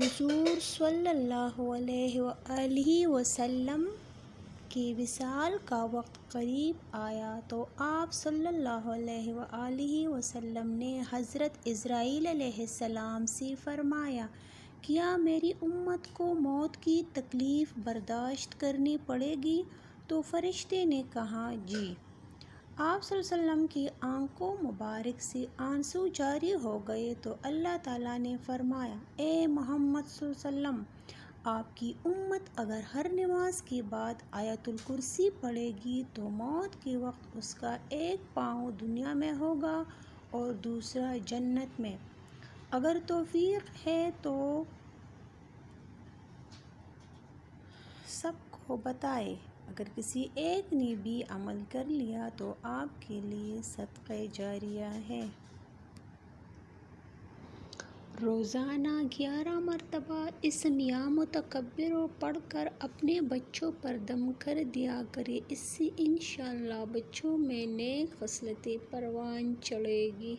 حضور صلی اللہ علیہ وآلہ وسلم کی وصال کا وقت قریب آیا تو آپ صلی اللہ علیہ وآلہ وسلم نے حضرت عزرائیل علیہ السلام سے فرمایا، کیا میری امت کو موت کی تکلیف برداشت کرنی پڑے گی؟ تو فرشتے نے کہا، جی۔ آپ صلی اللہ علیہ وسلم کی آنکھوں مبارک سے آنسو جاری ہو گئے تو اللہ تعالیٰ نے فرمایا، اے محمد صلی اللہ علیہ وسلم، آپ کی امت اگر ہر نماز کے بعد آیت الکرسی پڑھے گی تو موت کے وقت اس کا ایک پاؤں دنیا میں ہوگا اور دوسرا جنت میں۔ اگر توفیق ہے تو سب کو بتائے۔ اگر کسی ایک نے بھی عمل کر لیا تو آپ کے لیے صدقہ جاریہ ہے۔ روزانہ 11 مرتبہ اسم یا متکبر پڑھ کر اپنے بچوں پر دم کر دیا کریں، اس سے انشاءاللہ بچوں میں نیک خصلتیں پروان چڑھیں گی۔